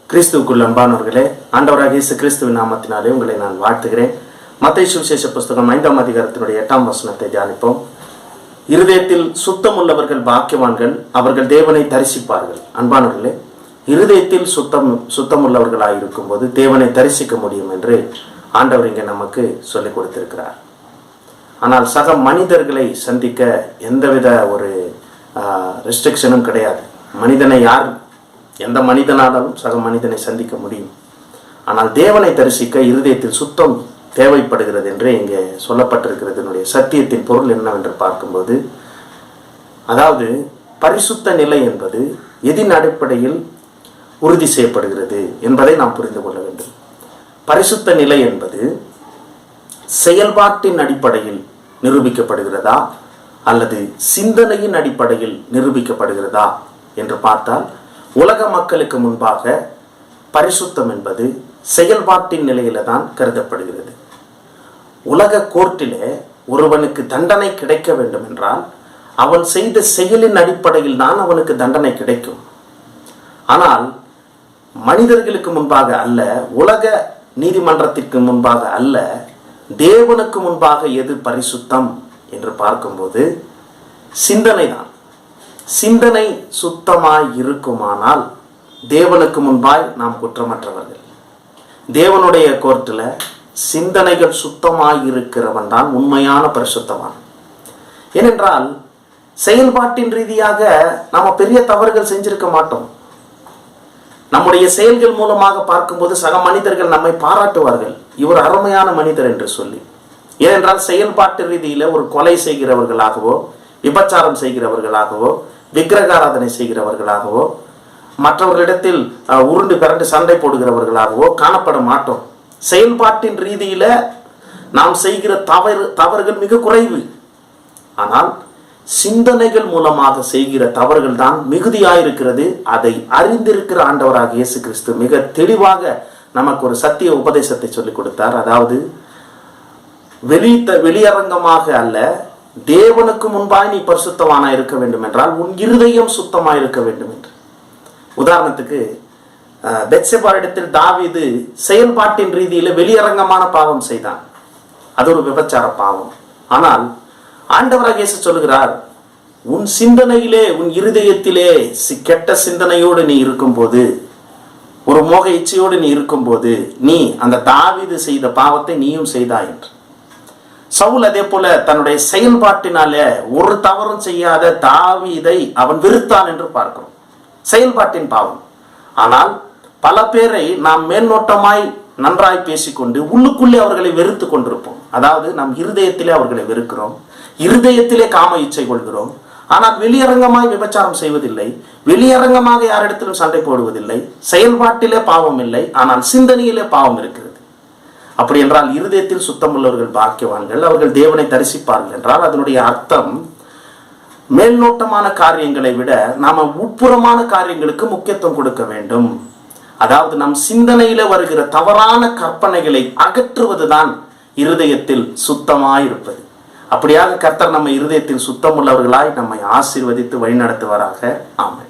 கிறிஸ்துவுக்குள் அன்பானவர்களே, ஆண்டவராகிய இயேசு கிறிஸ்துவின் நாமத்தினாலே உங்களை நான் வாழ்த்துகிறேன். மத்தேயு சுவிசேஷ புஸ்தகம் 5ஆம் அதிகாரத்தினுடைய 8ஆம் வசனத்தை தியானிப்போம். இருதயத்தில் சுத்தமுள்ளவர்கள் பாக்கியவான்கள், அவர்கள் தேவனை தரிசிப்பார்கள். அன்பானவர்களே, இருதயத்தில் சுத்தமுள்ளவர்களாக இருக்கும்போது தேவனை தரிசிக்க முடியும் என்று ஆண்டவர் இங்கே நமக்கு சொல்லிக் கொடுத்திருக்கிறார். ஆனால் சக மனிதர்களை சந்திக்க எந்தவித ஒரு ரெஸ்ட்ரிக்ஷனும் கிடையாது. மனிதனை எந்த மனிதனாலும் சக மனிதனை சந்திக்க முடியும். ஆனால் தேவனை தரிசிக்க இருதயத்தில் சுத்தம் தேவைப்படுகிறது என்று இங்கே சொல்லப்பட்டிருக்கிறது. சத்தியத்தின் பொருள் என்னவென்று பார்க்கும்போது, அதாவது பரிசுத்த நிலை என்பது எதின் அடிப்படையில் உறுதி செய்யப்படுகிறது என்பதை நாம் புரிந்து கொள்ள வேண்டும். பரிசுத்த நிலை என்பது செயல்பாட்டின் அடிப்படையில் நிரூபிக்கப்படுகிறதா அல்லது சிந்தனையின் அடிப்படையில் நிரூபிக்கப்படுகிறதா என்று பார்த்தால், உலக மக்களுக்கு முன்பாக பரிசுத்தம் என்பது செயல்பாட்டின் நிலையில தான் கருதப்படுகிறது. உலக கோர்ட்டிலே ஒருவனுக்கு தண்டனை கிடைக்க வேண்டும் என்றால் அவன் செய்த செயலின் அடிப்படையில் தான் அவனுக்கு தண்டனை கிடைக்கும். ஆனால் மனிதர்களுக்கு முன்பாக அல்ல, உலக நீதிமன்றத்திற்கு முன்பாக அல்ல, தேவனுக்கு முன்பாக எது பரிசுத்தம் என்று பார்க்கும்போது சிந்தனை தான். சிந்தனை சுத்தமாய் இருக்குமானால் தேவனுக்கு முன்பாய் நாம் குற்றமற்றவர்கள். தேவனுடைய கோர்ட்டில் சிந்தனைகள் சுத்தமாய் இருக்கிறவன் தான் உண்மையான பரிசுத்தவான். ஏனென்றால் செயல்பாட்டின் ரீதியாக நாம பெரிய தவறுகள் செஞ்சிருக்க மாட்டோம். நம்முடைய செயல்கள் மூலமாக பார்க்கும்போது சக மனிதர்கள் நம்மை பாராட்டுவார்கள், இவர் அருமையான மனிதர் என்று சொல்லி. ஏனென்றால் செயல்பாட்டு ரீதியில ஒரு கொலை செய்கிறவர்களாகவோ, விபச்சாரம் செய்கிறவர்களாகவோ, விக்கிரகாராதனை செய்கிறவர்களாகவோ, மற்றவர்களிடத்தில் உருண்டு பிறண்டு சண்டை போடுகிறவர்களாகவோ காணப்பட மாட்டோம். செயல்பாட்டின் ரீதியில நாம் செய்கிற தவறுகள் மிக குறைவு. ஆனால் சிந்தனைகள் மூலமாக செய்கிற தவறுகள் தான் மிகுதியாயிருக்கிறது. அதை அறிந்திருக்கிற ஆண்டவராகிய இயேசு கிறிஸ்து மிக தெளிவாக நமக்கு ஒரு சத்திய உபதேசத்தை சொல்லிக் கொடுத்தார். அதாவது வெளியரங்கமாக அல்ல, தேவனுக்கு முன்பாய் நீ பரிசுத்தவானா இருக்க வேண்டும் என்றால் உன் இருதயம் சுத்தமாக இருக்க வேண்டும் என்று. உதாரணத்துக்கு பெத்செபாவிடத்தில் தாவீது செயல்பாட்டின் ரீதியில வெளியரங்கமான பாவம் செய்தான். அது ஒரு விபச்சார பாவம். ஆனால் ஆண்டவராகிய இயேசு சொல்லுகிறார், உன் சிந்தனையிலே, உன் இருதயத்திலே கெட்ட சிந்தனையோடு நீ இருக்கும்போது, ஒரு மோக இச்சையோடு நீ இருக்கும்போது, நீ அந்த தாவீது செய்த பாவத்தை நீயும் செய்தாய் என்று. சவுல் அதே போல தன்னுடைய செயல்பாட்டினால ஒரு தவறும் செய்யாத தாவீதை அவன் வெறுத்தான் என்று பார்க்கிறோம். செயல்பாட்டின் பாவம். ஆனால் பல பேரை நாம் மேல்நோட்டமாய் நன்றாய் பேசிக்கொண்டு உள்ளுக்குள்ளே அவர்களை வெறுத்து கொண்டிருப்போம். அதாவது நம் இருதயத்திலே அவர்களை வெறுக்கிறோம், இருதயத்திலே காம இச்சை கொள்கிறோம். ஆனால் வெளியரங்கமாய் விபச்சாரம் செய்வதில்லை, வெளியரங்கமாக யாரிடத்திலும் சண்டை போடுவதில்லை, செயல்பாட்டிலே பாவம் இல்லை, ஆனால் சிந்தனையிலே பாவம் இருக்கிறது. அப்படி என்றால் இருதயத்தில் சுத்தமுள்ளவர்கள் பாக்கியவான்கள், அவர்கள் தேவனை தரிசிப்பார்கள் என்றால் அதனுடைய அர்த்தம் மேல்நோட்டமான காரியங்களை விட நாம உட்புறமான காரியங்களுக்கு முக்கியத்துவம் கொடுக்க வேண்டும். அதாவது நம் சிந்தனையில வருகிற தவறான கற்பனைகளை அகற்றுவதுதான் இருதயத்தில் சுத்தமாயிருப்பது. அப்படியாக கர்த்தர் நம்ம இருதயத்தில் சுத்தமுள்ளவர்களாய் நம்மை ஆசீர்வதித்து வழிநடத்துவாராக. ஆமென்.